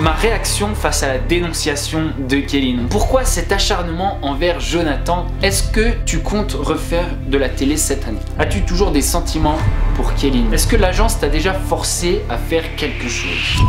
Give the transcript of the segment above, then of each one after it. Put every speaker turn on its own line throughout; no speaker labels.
Ma réaction face à la dénonciation de Kéline. Pourquoi cet acharnement envers Jonathan? Est-ce que tu comptes refaire de la télé cette année? As-tu toujours des sentiments pour Kéline? Est-ce que l'agence t'a déjà forcé à faire quelque chose?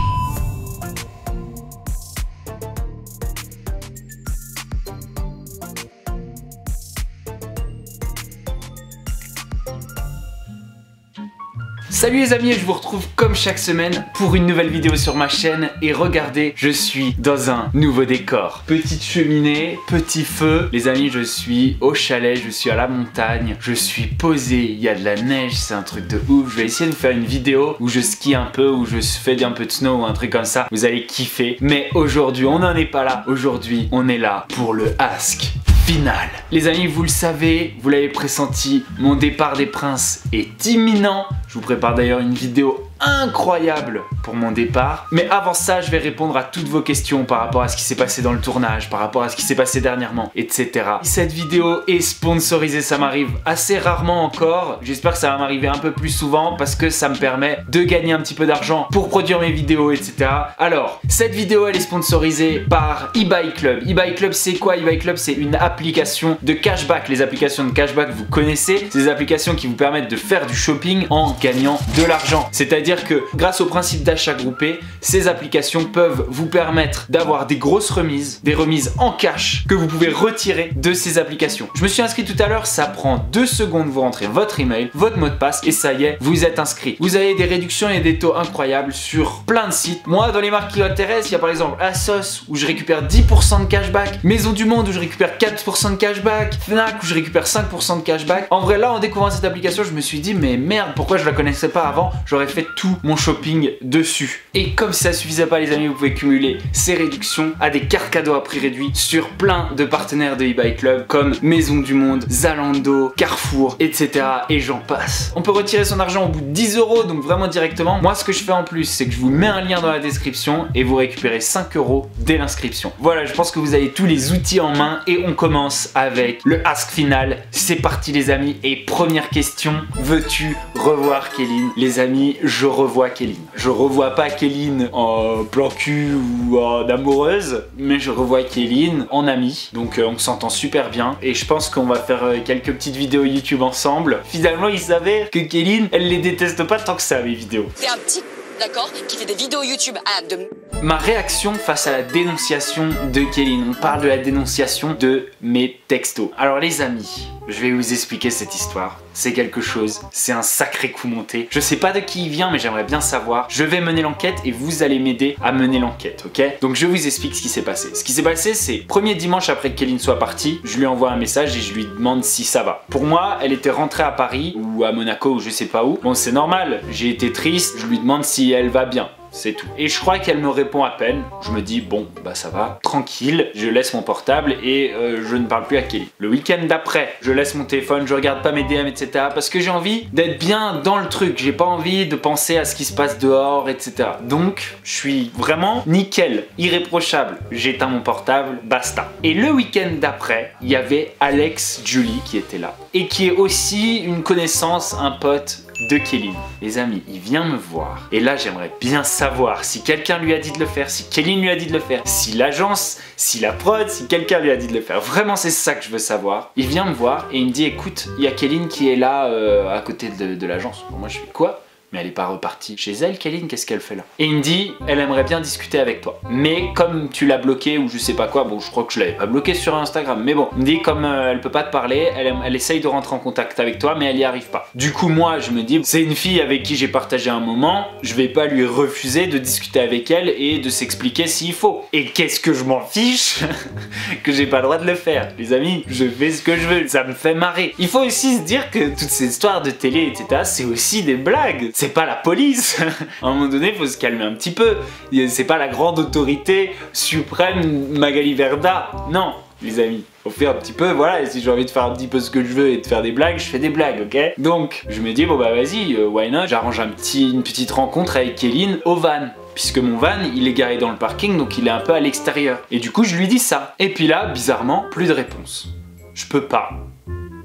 Salut les amis, je vous retrouve comme chaque semaine pour une nouvelle vidéo sur ma chaîne. Et regardez, je suis dans un nouveau décor. Petite cheminée, petit feu. Les amis, je suis au chalet, je suis à la montagne, je suis posé, il y a de la neige, c'est un truc de ouf. Je vais essayer de vous faire une vidéo où je skie un peu, où je fais un peu de snow ou un truc comme ça. Vous allez kiffer. Mais aujourd'hui, on n'en est pas là. Aujourd'hui, on est là pour le Ask Final. Les amis, vous le savez, vous l'avez pressenti, mon départ des princes est imminent. Je vous prépare d'ailleurs une vidéo incroyable pour mon départ. Mais avant ça, je vais répondre à toutes vos questions par rapport à ce qui s'est passé dans le tournage, par rapport à ce qui s'est passé dernièrement, etc. Cette vidéo est sponsorisée, ça m'arrive assez rarement encore. J'espère que ça va m'arriver un peu plus souvent parce que ça me permet de gagner un petit peu d'argent pour produire mes vidéos, etc. Alors, cette vidéo, elle est sponsorisée par eBay Club. eBay Club, c'est quoi? eBay Club, c'est une application de cashback. Les applications de cashback, vous connaissez. C'est des applications qui vous permettent de faire du shopping en gagnant de l'argent. C'est-à-dire que grâce au principe d'achat groupé, ces applications peuvent vous permettre d'avoir des grosses remises, des remises en cash que vous pouvez retirer de ces applications. Je me suis inscrit tout à l'heure, ça prend 2 secondes, vous rentrez votre email, votre mot de passe et ça y est, vous êtes inscrit. Vous avez des réductions et des taux incroyables sur plein de sites. Moi, dans les marques qui m'intéressent, il y a par exemple ASOS où je récupère 10% de cashback, Maison du Monde où je récupère 4% de cashback, Fnac où je récupère 5% de cashback. En vrai, là, en découvrant cette application, je me suis dit mais merde, pourquoi je la connaissais pas avant? J'aurais fait tout mon shopping dessus. Et comme si ça suffisait pas les amis, vous pouvez cumuler ces réductions à des cartes cadeaux à prix réduit sur plein de partenaires de eBay Club comme Maison du Monde, Zalando, Carrefour, etc. Et j'en passe. On peut retirer son argent au bout de 10 €, donc vraiment directement. Moi, ce que je fais en plus, c'est que je vous mets un lien dans la description et vous récupérez 5 € dès l'inscription. Voilà, je pense que vous avez tous les outils en main et on commence avec le Ask Final. C'est parti les amis. Et première question, veux-tu revoir Kéline? Les amis, je revois Kéline. Je revois pas Kéline en plan cul ou en amoureuse, mais je revois Kéline en amie. Donc on s'entend super bien et je pense qu'on va faire quelques petites vidéos YouTube ensemble. Finalement, il s'avère que Kéline, elle les déteste pas tant que ça, mes vidéos.
C'est un petit d'accord qui fait des vidéos YouTube de...
Ma réaction face à la dénonciation de Kéline. On parle de la dénonciation de mes textos. Alors les amis, je vais vous expliquer cette histoire. C'est quelque chose, c'est un sacré coup monté. Je sais pas de qui il vient, mais j'aimerais bien savoir. Je vais mener l'enquête et vous allez m'aider à mener l'enquête, ok? Donc je vous explique ce qui s'est passé. Ce qui s'est passé, c'est premier dimanche après que Kéline soit partie, je lui envoie un message et je lui demande si ça va. Pour moi, elle était rentrée à Paris ou à Monaco ou je sais pas où. Bon, c'est normal, j'ai été triste, je lui demande si elle va bien. C'est tout. Et je crois qu'elle me répond à peine. Je me dis, bon, bah ça va, tranquille. Je laisse mon portable et je ne parle plus à Kéline. Le week-end d'après, je laisse mon téléphone, je regarde pas mes DM, etc. Parce que j'ai envie d'être bien dans le truc. J'ai pas envie de penser à ce qui se passe dehors, etc. Donc, je suis vraiment nickel, irréprochable. J'éteins mon portable, basta. Et le week-end d'après, il y avait Alex Julie qui était là. Et qui est aussi une connaissance, un pote de Kéline. Les amis, il vient me voir. Et là, j'aimerais bien savoir si quelqu'un lui a dit de le faire, si Kéline lui a dit de le faire, si l'agence, si la prod, si quelqu'un lui a dit de le faire. Vraiment, c'est ça que je veux savoir. Il vient me voir et il me dit, écoute, il y a Kéline qui est là à côté de l'agence. Bon, moi, je fais quoi? Mais elle est pas repartie chez elle, Kéline, qu'est-ce qu'elle fait là? Et il me dit, elle aimerait bien discuter avec toi. Mais comme tu l'as bloqué ou je sais pas quoi, bon je crois que je l'avais pas bloqué sur Instagram, mais bon, il me dit comme elle peut pas te parler, elle essaye de rentrer en contact avec toi, mais elle y arrive pas. Du coup moi je me dis, c'est une fille avec qui j'ai partagé un moment, je vais pas lui refuser de discuter avec elle et de s'expliquer s'il faut. Et qu'est-ce que je m'en fiche que j'ai pas le droit de le faire. Les amis, je fais ce que je veux, ça me fait marrer. Il faut aussi se dire que toutes ces histoires de télé, etc., c'est aussi des blagues. C'est pas la police. À un moment donné, faut se calmer un petit peu. C'est pas la grande autorité suprême Magali Verda. Non, les amis. Faut faire un petit peu, voilà, et si j'ai envie de faire un petit peu ce que je veux et de faire des blagues, je fais des blagues, ok? Donc, je me dis, bon bah vas-y, why not? J'arrange une petite rencontre avec Kéline au van. Puisque mon van, il est garé dans le parking, donc il est un peu à l'extérieur. Et du coup, je lui dis ça. Et puis là, bizarrement, plus de réponse. Je peux pas.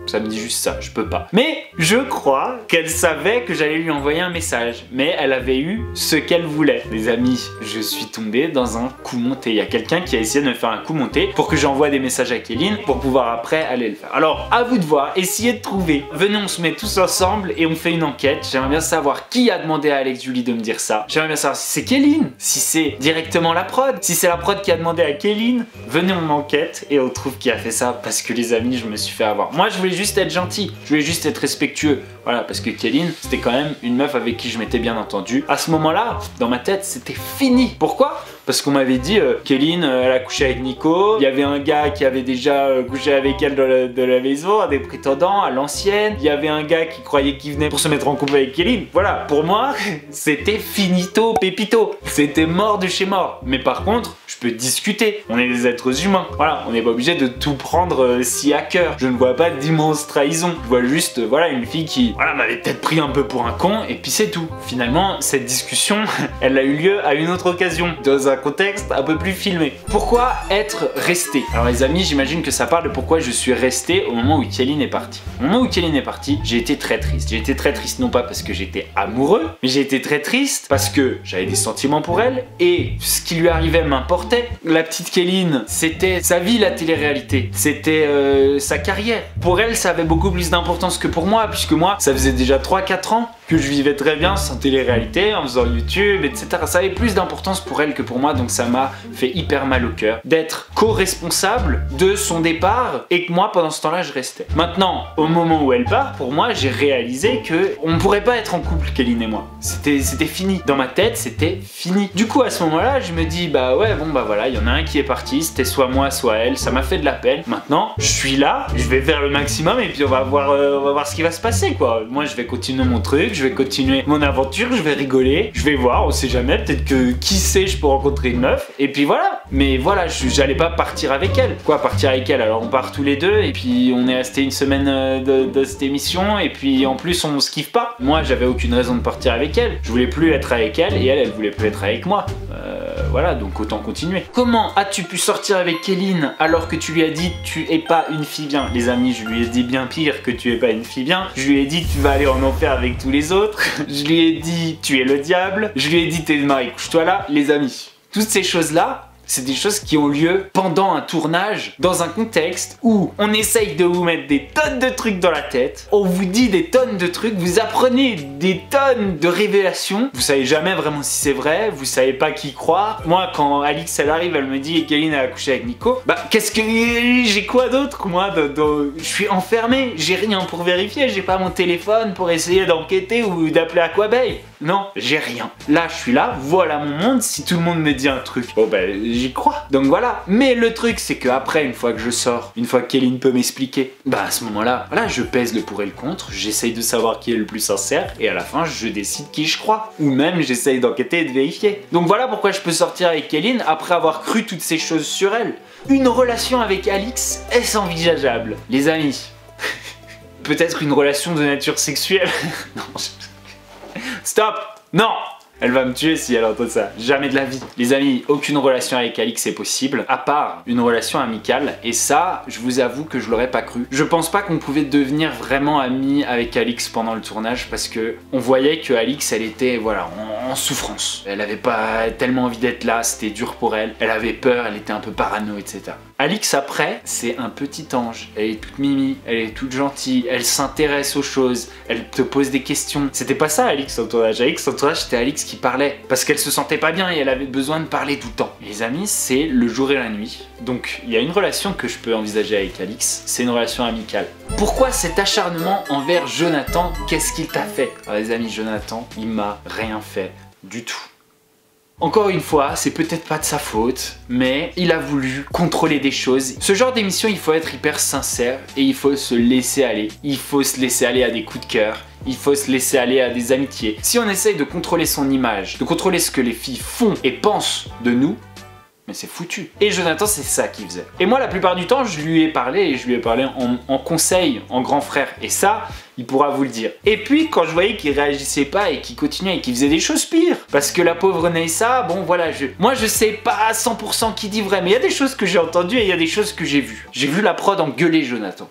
Ça me dit juste ça, je peux pas. Mais je crois qu'elle savait que j'allais lui envoyer un message. Mais elle avait eu ce qu'elle voulait. Les amis, je suis tombé dans un coup monté. Il y a quelqu'un qui a essayé de me faire un coup monté pour que j'envoie des messages à Kéline pour pouvoir après aller le faire. Alors, à vous de voir, essayez de trouver. Venez, on se met tous ensemble et on fait une enquête. J'aimerais bien savoir qui a demandé à Alex Julie de me dire ça. J'aimerais bien savoir si c'est Kéline, si c'est directement la prod, si c'est la prod qui a demandé à Kéline. Venez, on enquête et on trouve qui a fait ça parce que les amis, je me suis fait avoir. Moi, je voulais juste être gentil, je voulais juste être respectueux. Voilà, parce que Kéline, c'était quand même une meuf avec qui je m'étais bien entendu. À ce moment-là, dans ma tête, c'était fini. Pourquoi ? Parce qu'on m'avait dit, Kéline, elle a couché avec Nico. Il y avait un gars qui avait déjà couché avec elle de la maison, un des prétendants, à l'ancienne. Il y avait un gars qui croyait qu'il venait pour se mettre en couple avec Kéline. Voilà, pour moi, c'était finito, pépito. C'était mort de chez mort. Mais par contre, je peux discuter. On est des êtres humains. Voilà, on n'est pas obligé de tout prendre si à cœur. Je ne vois pas d'immense trahison. Je vois juste, voilà, une fille qui, voilà, m'avait peut-être pris un peu pour un con, et puis c'est tout. Finalement, cette discussion, elle a eu lieu à une autre occasion, dans un contexte un peu plus filmé. Pourquoi être resté? Alors les amis, j'imagine que ça parle de pourquoi je suis resté au moment où Kéline est partie. Au moment où Kéline est partie, j'ai été très triste. J'ai été très triste non pas parce que j'étais amoureux, mais j'ai été très triste parce que j'avais des sentiments pour elle, et ce qui lui arrivait m'importait. La petite Kéline, c'était sa vie, la télé-réalité. C'était sa carrière. Pour elle, ça avait beaucoup plus d'importance que pour moi, puisque moi, ça faisait déjà 3-4 ans que je vivais très bien sans télé-réalité, en faisant YouTube, etc. Ça avait plus d'importance pour elle que pour moi, donc ça m'a fait hyper mal au cœur d'être co-responsable de son départ et que moi, pendant ce temps-là, je restais. Maintenant, au moment où elle part, pour moi, j'ai réalisé que on ne pourrait pas être en couple, Kéline et moi. C'était fini. Dans ma tête, c'était fini. Du coup, à ce moment-là, je me dis, bah ouais, bon, bah voilà, il y en a un qui est parti, c'était soit moi, soit elle, ça m'a fait de la peine. Maintenant, je suis là, je vais faire le maximum et puis on va voir ce qui va se passer, quoi. Moi, je vais continuer mon truc, je vais continuer mon aventure, je vais rigoler, je vais voir, on sait jamais, peut-être que, qui sait, je peux rencontrer une meuf, et puis voilà. Mais voilà, j'allais pas partir avec elle. Quoi, partir avec elle? Alors on part tous les deux, et puis on est resté une semaine de cette émission, et puis en plus on se kiffe pas. Moi, j'avais aucune raison de partir avec elle. Je voulais plus être avec elle, et elle voulait plus être avec moi. Voilà, donc autant continuer. Comment as-tu pu sortir avec Kéline alors que tu lui as dit tu es pas une fille bien? Les amis, je lui ai dit bien pire que tu es pas une fille bien. Je lui ai dit tu vas aller en enfer avec tous les autres. Je lui ai dit tu es le diable. Je lui ai dit t'es le mari, couche-toi là. Les amis, toutes ces choses-là, c'est des choses qui ont lieu pendant un tournage, dans un contexte où on essaye de vous mettre des tonnes de trucs dans la tête, on vous dit des tonnes de trucs, vous apprenez des tonnes de révélations, vous savez jamais vraiment si c'est vrai, vous savez pas qui croire. Moi, quand Alix elle arrive, elle me dit Kéline a accouché avec Nico, bah qu'est-ce que j'ai quoi d'autre? Moi, je suis enfermé, j'ai rien pour vérifier, j'ai pas mon téléphone pour essayer d'enquêter ou d'appeler Aquabay. Non, j'ai rien. Là, je suis là, voilà mon monde, si tout le monde me dit un truc, bon ben j'y crois. Donc voilà. Mais le truc, c'est que après, une fois que je sors, une fois que Kéline peut m'expliquer, bah à ce moment-là, voilà, je pèse le pour et le contre, j'essaye de savoir qui est le plus sincère, et à la fin, je décide qui je crois. Ou même, j'essaye d'enquêter et de vérifier. Donc voilà pourquoi je peux sortir avec Kéline après avoir cru toutes ces choses sur elle. Une relation avec Alix, est-ce envisageable? Les amis, peut-être une relation de nature sexuelle. Non, stop! Non! Elle va me tuer si elle entend ça. Jamais de la vie. Les amis, aucune relation avec Alix est possible, à part une relation amicale. Et ça, je vous avoue que je l'aurais pas cru. Je pense pas qu'on pouvait devenir vraiment amis avec Alix pendant le tournage parce que on voyait que Alix, elle était, voilà, en souffrance. Elle avait pas tellement envie d'être là, c'était dur pour elle. Elle avait peur, elle était un peu parano, etc. Alix, après, c'est un petit ange. Elle est toute mimi, elle est toute gentille, elle s'intéresse aux choses, elle te pose des questions. C'était pas ça, Alix, en tournage. Alix, en tournage, c'était Alix qui parlait. Parce qu'elle se sentait pas bien et elle avait besoin de parler tout le temps. Et les amis, c'est le jour et la nuit. Donc, il y a une relation que je peux envisager avec Alix, c'est une relation amicale. Pourquoi cet acharnement envers Jonathan? Qu'est-ce qu'il t'a fait? Alors les amis, Jonathan, il m'a rien fait du tout. Encore une fois, c'est peut-être pas de sa faute, mais il a voulu contrôler des choses. Ce genre d'émission, il faut être hyper sincère et il faut se laisser aller. Il faut se laisser aller à des coups de cœur. Il faut se laisser aller à des amitiés. Si on essaye de contrôler son image, de contrôler ce que les filles font et pensent de nous, mais c'est foutu. Et Jonathan, c'est ça qu'il faisait. Et moi, la plupart du temps, je lui ai parlé, et je lui ai parlé en conseil, en grand frère. Et ça, il pourra vous le dire. Et puis, quand je voyais qu'il réagissait pas et qu'il continuait et qu'il faisait des choses pires, parce que la pauvre Neissa, bon voilà, moi je sais pas à 100% qui dit vrai, mais il y a des choses que j'ai entendues et il y a des choses que j'ai vues. J'ai vu la prod engueuler Jonathan.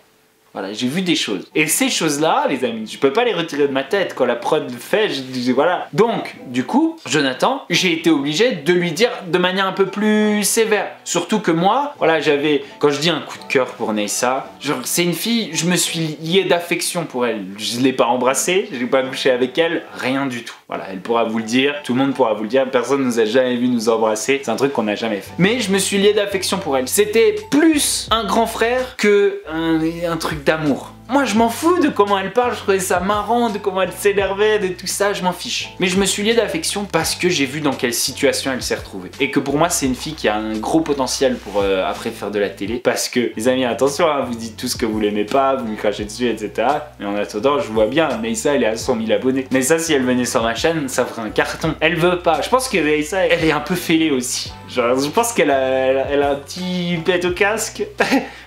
Voilà, j'ai vu des choses. Et ces choses-là, les amis, je peux pas les retirer de ma tête. Quand la prod le fait, je dis voilà. Donc, du coup, Jonathan, j'ai été obligé de lui dire de manière un peu plus sévère. Surtout que moi, voilà, j'avais, quand je dis un coup de cœur pour Neysa, genre c'est une fille, je me suis lié d'affection pour elle. Je l'ai pas embrassée, j'ai pas couché avec elle, rien du tout. Voilà, elle pourra vous le dire, tout le monde pourra vous le dire, personne nous a jamais vu nous embrasser, c'est un truc qu'on n'a jamais fait. Mais je me suis lié d'affection pour elle. C'était plus un grand frère que un truc d'amour. Moi je m'en fous de comment elle parle, je trouvais ça marrant, de comment elle s'énervait, de tout ça, je m'en fiche. Mais je me suis lié d'affection parce que j'ai vu dans quelle situation elle s'est retrouvée. Et que pour moi c'est une fille qui a un gros potentiel pour après faire de la télé. Parce que, les amis, attention, hein, vous dites tout ce que vous l'aimez pas, vous lui crachez dessus, etc. Mais en attendant, je vois bien, Neysa elle est à 100 000 abonnés. Neysa, si elle venait sur ma chaîne, ça ferait un carton. Elle veut pas. Je pense que Neysa, elle est un peu fêlée aussi. Genre, je pense qu'elle a un petit pet au casque.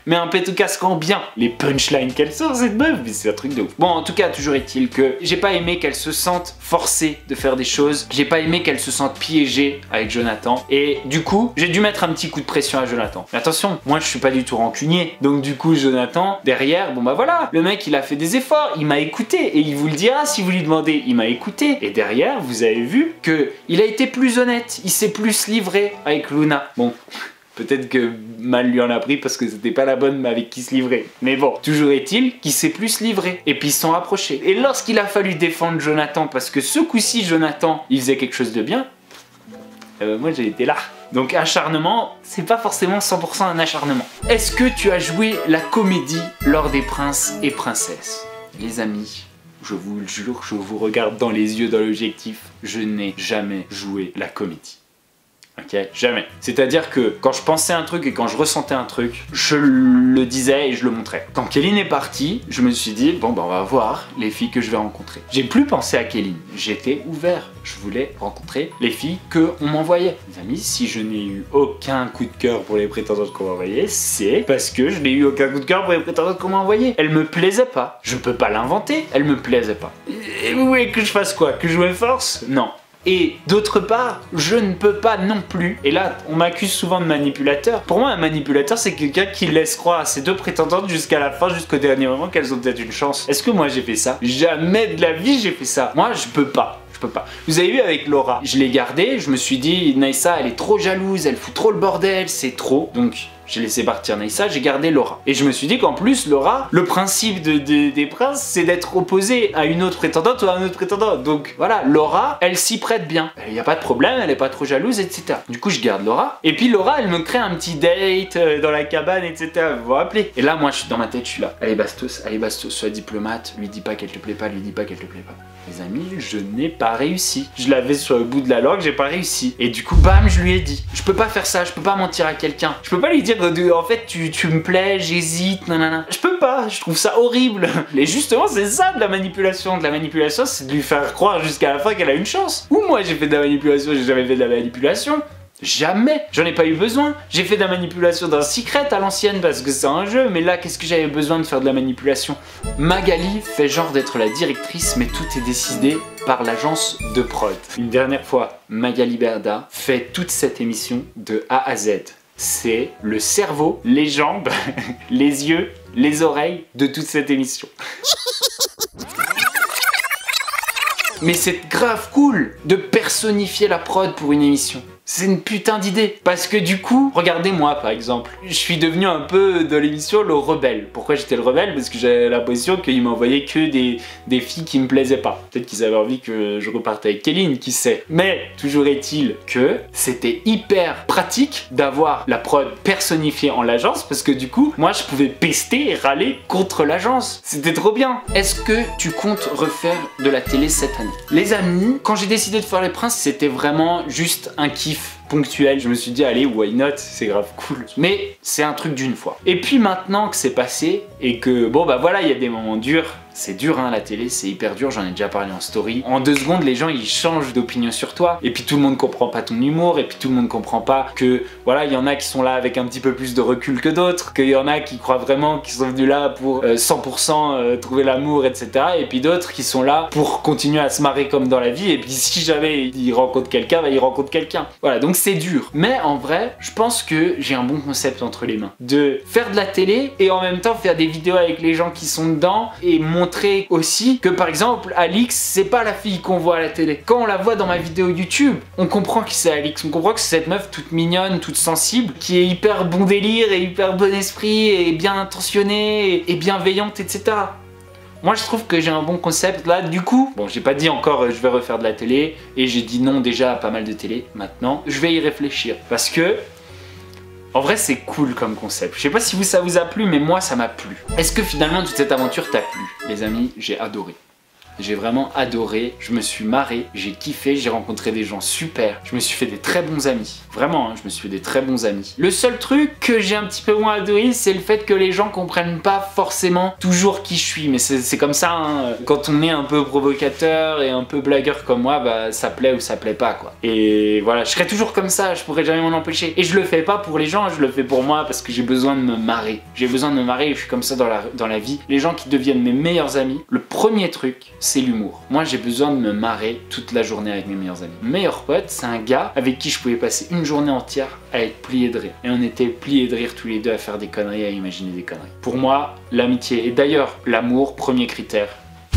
Mais un pet au casque en bien. Les punchlines qu'elle sort, cette meuf, mais c'est un truc de ouf. Bon, en tout cas, toujours est-il que j'ai pas aimé qu'elle se sente forcée de faire des choses. J'ai pas aimé qu'elle se sente piégée avec Jonathan. Et du coup, j'ai dû mettre un petit coup de pression à Jonathan. Mais attention, moi je suis pas du tout rancunier. Donc du coup, Jonathan, derrière, bon bah voilà, le mec il a fait des efforts, il m'a écouté. Et il vous le dira si vous lui demandez, il m'a écouté. Et derrière, vous avez vu que il a été plus honnête. Il s'est plus livré avec Luna. Bon. Peut-être que mal lui en a pris parce que c'était pas la bonne avec qui se livrer. Mais bon, toujours est-il qu'il s'est plus livré. Et puis ils se sont rapprochés. Et lorsqu'il a fallu défendre Jonathan, parce que ce coup-ci, Jonathan, il faisait quelque chose de bien, moi j'ai été là. Donc acharnement, c'est pas forcément 100% un acharnement. Est-ce que tu as joué la comédie lors des princes et princesses? Les amis, je vous le jure, je vous regarde dans les yeux, dans l'objectif, je n'ai jamais joué la comédie. Ok, jamais. C'est-à-dire que quand je pensais un truc et quand je ressentais un truc, je le disais et je le montrais. Quand Kéline est partie, je me suis dit, bon bah on va voir les filles que je vais rencontrer. J'ai plus pensé à Kéline, j'étais ouvert. Je voulais rencontrer les filles qu'on m'envoyait. Les amis, si je n'ai eu aucun coup de cœur pour les prétendantes qu'on m'envoyait, c'est parce que je n'ai eu aucun coup de cœur pour les prétendantes qu'on m'envoyait. Elles me plaisaient pas. Je peux pas l'inventer, elles me plaisaient pas. Et vous voulez que je fasse quoi? Que je me force? Non. Et d'autre part, je ne peux pas non plus, et là on m'accuse souvent de manipulateur, pour moi un manipulateur c'est quelqu'un qui laisse croire à ses deux prétendantes jusqu'à la fin, jusqu'au dernier moment qu'elles ont peut-être une chance. Est-ce que moi j'ai fait ça? Jamais de la vie j'ai fait ça. Moi je peux pas. Je peux pas. Vous avez vu avec Laura, je l'ai gardée, je me suis dit Neysa elle est trop jalouse, elle fout trop le bordel, c'est trop. Donc j'ai laissé partir Neysa, j'ai gardé Laura. Et je me suis dit qu'en plus Laura, le principe des princes c'est d'être opposé à une autre prétendante ou à un autre prétendant. Donc voilà, Laura, elle s'y prête bien. Il n'y a pas de problème, elle est pas trop jalouse, etc. Du coup je garde Laura. Et puis Laura, elle me crée un petit date dans la cabane, etc. Vous vous rappelez? Et là moi je suis dans ma tête, je suis là. Allez Bastos, sois diplomate, lui dis pas qu'elle te plaît pas, lui dis pas qu'elle te plaît pas. Les amis, je n'ai pas réussi. Je l'avais sur le bout de la langue, j'ai pas réussi. Et du coup, bam, je lui ai dit. Je peux pas faire ça, je peux pas mentir à quelqu'un. Je peux pas lui dire, en fait, tu me plais, j'hésite, nanana. Je peux pas, je trouve ça horrible. Et justement, c'est ça de la manipulation. De la manipulation, c'est de lui faire croire jusqu'à la fin qu'elle a une chance. Ou moi, j'ai fait de la manipulation, j'ai jamais fait de la manipulation. Jamais, j'en ai pas eu besoin. J'ai fait de la manipulation d'un secret à l'ancienne parce que c'est un jeu, mais là qu'est-ce que j'avais besoin de faire de la manipulation? Magali fait genre d'être la directrice, mais tout est décidé par l'agence de prod. Une dernière fois, Magali Berda fait toute cette émission de A à Z. C'est le cerveau, les jambes, les yeux, les oreilles de toute cette émission. Mais c'est grave cool de personnifier la prod pour une émission. C'est une putain d'idée. Parce que du coup, regardez-moi par exemple. Je suis devenu un peu dans l'émission le rebelle. Pourquoi j'étais le rebelle? Parce que j'avais l'impression qu'ils m'envoyaient que des filles qui me plaisaient pas. Peut-être qu'ils avaient envie que je reparte avec Kéline, qui sait. Mais toujours est-il que c'était hyper pratique d'avoir la prod personnifiée en l'agence. Parce que du coup, moi je pouvais pester et râler contre l'agence. C'était trop bien. Est-ce que tu comptes refaire de la télé cette année? Les amis, quand j'ai décidé de faire Les Princes, c'était vraiment juste un kiff ponctuel. Je me suis dit allez, why not, c'est grave cool. Mais c'est un truc d'une fois. Et puis maintenant que c'est passé et que bon bah voilà, il y a des moments durs, C'est dur hein, la télé, c'est hyper dur, j'en ai déjà parlé en story. En 2 secondes, les gens ils changent d'opinion sur toi. Et puis tout le monde comprend pas ton humour, et puis tout le monde comprend pas que voilà, il y en a qui sont là avec un petit peu plus de recul que d'autres, qu'il y en a qui croient vraiment qu'ils sont venus là pour 100% trouver l'amour, etc. Et puis d'autres qui sont là pour continuer à se marrer comme dans la vie. Et puis si jamais ils rencontrent quelqu'un, bah ils rencontrent quelqu'un. Voilà, donc c'est dur. Mais en vrai, je pense que j'ai un bon concept entre les mains. De faire de la télé et en même temps faire des vidéos avec les gens qui sont dedans et montrer aussi que par exemple Alix c'est pas la fille qu'on voit à la télé. Quand on la voit dans ma vidéo YouTube, on comprend qui c'est Alix, on comprend que c'est cette meuf toute mignonne, toute sensible, qui est hyper bon délire et hyper bon esprit et bien intentionnée et bienveillante, etc. Moi je trouve que j'ai un bon concept là, du coup, bon j'ai pas dit encore je vais refaire de la télé et j'ai dit non déjà à pas mal de télé, maintenant je vais y réfléchir parce que en vrai c'est cool comme concept. Je sais pas si ça vous a plu mais moi ça m'a plu. Est-ce que finalement toute cette aventure t'a plu? Les amis, j'ai adoré. J'ai vraiment adoré, je me suis marré, j'ai kiffé, j'ai rencontré des gens super, je me suis fait des très bons amis. Vraiment, hein, je me suis fait des très bons amis. Le seul truc que j'ai un petit peu moins adoré, c'est le fait que les gens comprennent pas forcément toujours qui je suis. Mais c'est comme ça, hein. Quand on est un peu provocateur et un peu blagueur comme moi, bah ça plaît ou ça plaît pas quoi. Et voilà, je serai toujours comme ça, je pourrais jamais m'en empêcher. Et je le fais pas pour les gens, je le fais pour moi parce que j'ai besoin de me marrer. J'ai besoin de me marrer et je suis comme ça dans la vie. Les gens qui deviennent mes meilleurs amis, le premier truc, c'est l'humour. Moi j'ai besoin de me marrer toute la journée avec mes meilleurs amis. Mon meilleur pote, c'est un gars avec qui je pouvais passer une journée entière à être plié de rire. Et on était pliés de rire tous les deux à faire des conneries, à imaginer des conneries. Pour moi, l'amitié, et d'ailleurs l'amour, premier critère,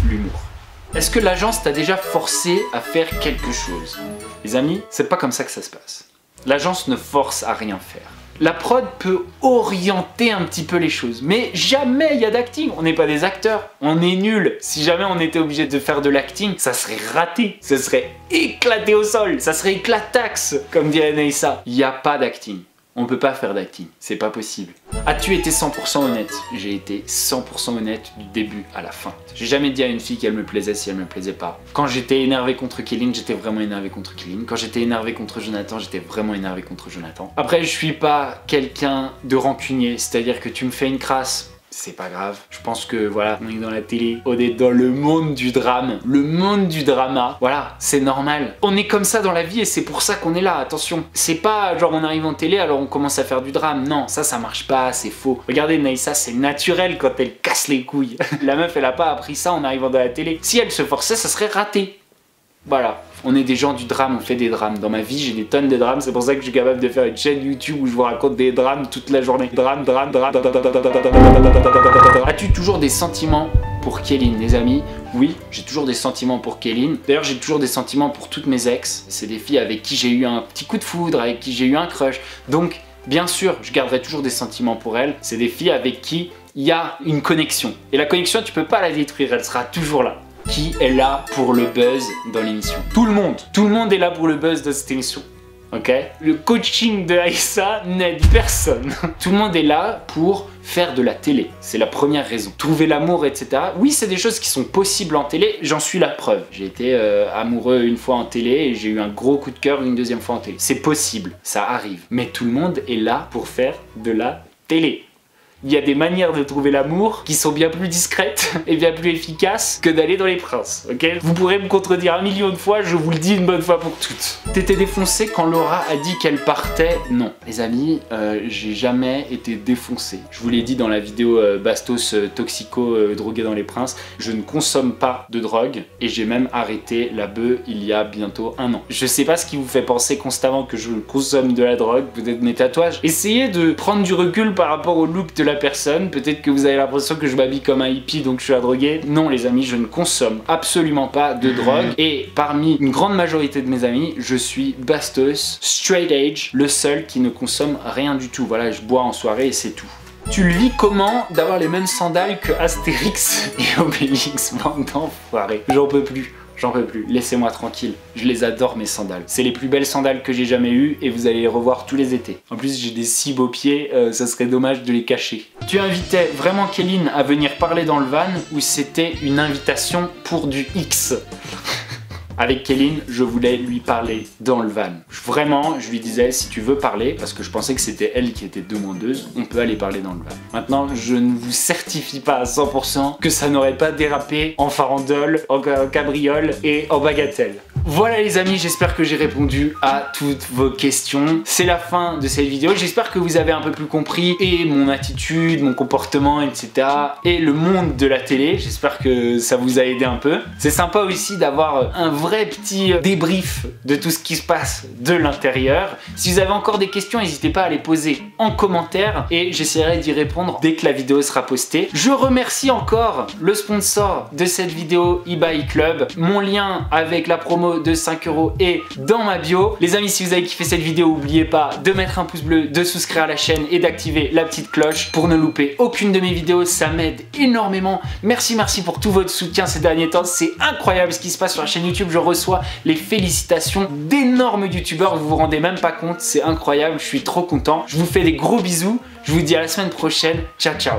l'humour. Est-ce que l'agence t'a déjà forcé à faire quelque chose? Les amis, c'est pas comme ça que ça se passe. L'agence ne force à rien faire. La prod peut orienter un petit peu les choses, mais jamais il y a d'acting. On n'est pas des acteurs, on est nuls. Si jamais on était obligé de faire de l'acting, ça serait raté, ça serait éclaté au sol, ça serait éclataxe, comme dirait Neissa. Il n'y a pas d'acting. On peut pas faire d'acting, c'est pas possible. As-tu été 100% honnête? J'ai été 100% honnête du début à la fin. J'ai jamais dit à une fille qu'elle me plaisait si elle me plaisait pas. Quand j'étais énervé contre Kéline, j'étais vraiment énervé contre Kéline. Quand j'étais énervé contre Jonathan, j'étais vraiment énervé contre Jonathan. Après, je suis pas quelqu'un de rancunier, c'est-à-dire que tu me fais une crasse, c'est pas grave. Je pense que voilà, on est dans la télé, on est dans le monde du drame, le monde du drama. Voilà, c'est normal. On est comme ça dans la vie et c'est pour ça qu'on est là, attention. C'est pas genre on arrive en télé alors on commence à faire du drame. Non, ça marche pas, c'est faux. Regardez Neissa, c'est naturel quand elle casse les couilles. La meuf, elle a pas appris ça en arrivant dans la télé. Si elle se forçait, ça serait raté. Voilà. On est des gens du drame, on fait des drames. Dans ma vie, j'ai des tonnes de drames, c'est pour ça que je suis capable de faire une chaîne YouTube où je vous raconte des drames toute la journée. Drame. As-tu toujours des sentiments pour Kéline, les amis? Oui, j'ai toujours des sentiments pour Kéline. D'ailleurs, j'ai toujours des sentiments pour toutes mes ex. C'est des filles avec qui j'ai eu un petit coup de foudre, avec qui j'ai eu un crush. Donc, bien sûr, je garderai toujours des sentiments pour elles. C'est des filles avec qui il y a une connexion. Et la connexion, tu peux pas la détruire, elle sera toujours là. Qui est là pour le buzz dans l'émission? Tout le monde est là pour le buzz de cette émission. Ok? Le coaching de Aïssa n'aide personne. Tout le monde est là pour faire de la télé. C'est la première raison. Trouver l'amour, etc. Oui, c'est des choses qui sont possibles en télé. J'en suis la preuve. J'ai été amoureux une fois en télé et j'ai eu un gros coup de cœur une deuxième fois en télé. C'est possible, ça arrive. Mais tout le monde est là pour faire de la télé. Il y a des manières de trouver l'amour qui sont bien plus discrètes et bien plus efficaces que d'aller dans les princes, ok? Vous pourrez me contredire 1 million de fois, je vous le dis une bonne fois pour toutes. T'étais défoncé quand Laura a dit qu'elle partait? Non. Les amis, j'ai jamais été défoncé. Je vous l'ai dit dans la vidéo Bastos Toxico drogué dans les princes, je ne consomme pas de drogue et j'ai même arrêté la bœuf il y a bientôt 1 an. Je sais pas ce qui vous fait penser constamment que je consomme de la drogue, peut-être mes tatouages. Essayez de prendre du recul par rapport au look de la personne, peut-être que vous avez l'impression que je m'habille comme un hippie donc je suis un drogué. Non les amis, je ne consomme absolument pas de drogue et parmi une grande majorité de mes amis, je suis Bastos, straight edge, le seul qui ne consomme rien du tout. Voilà, je bois en soirée et c'est tout. Tu le vis comment d'avoir les mêmes sandales que Astérix et Obélix? Bande d'enfoirés. J'en peux plus. J'en peux plus, laissez-moi tranquille. Je les adore mes sandales. C'est les plus belles sandales que j'ai jamais eues et vous allez les revoir tous les étés. En plus j'ai des si beaux pieds, ça serait dommage de les cacher. Tu invitais vraiment Kéline à venir parler dans le van ou c'était une invitation pour du X? avec Kéline, je voulais lui parler dans le van. Vraiment, je lui disais, si tu veux parler, parce que je pensais que c'était elle qui était demandeuse, on peut aller parler dans le van. Maintenant, je ne vous certifie pas à 100% que ça n'aurait pas dérapé en farandole, en cabriole et en bagatelle. Voilà les amis, j'espère que j'ai répondu à toutes vos questions. C'est la fin de cette vidéo, j'espère que vous avez un peu plus compris et mon attitude, mon comportement, etc. et le monde de la télé. J'espère que ça vous a aidé un peu. C'est sympa aussi d'avoir un vrai petit débrief de tout ce qui se passe de l'intérieur. Si vous avez encore des questions, n'hésitez pas à les poser en commentaire et j'essaierai d'y répondre dès que la vidéo sera postée. Je remercie encore le sponsor de cette vidéo, eBay Club. Mon lien avec la promo de 5 € est dans ma bio. Les amis, si vous avez kiffé cette vidéo, n'oubliez pas de mettre un pouce bleu, de souscrire à la chaîne et d'activer la petite cloche pour ne louper aucune de mes vidéos. Ça m'aide énormément. Merci pour tout votre soutien ces derniers temps. C'est incroyable ce qui se passe sur la chaîne YouTube. Je reçois les félicitations d'énormes youtubeurs. Vous vous rendez même pas compte. C'est incroyable. Je suis trop content. Je vous fais des gros bisous. Je vous dis à la semaine prochaine. Ciao, ciao.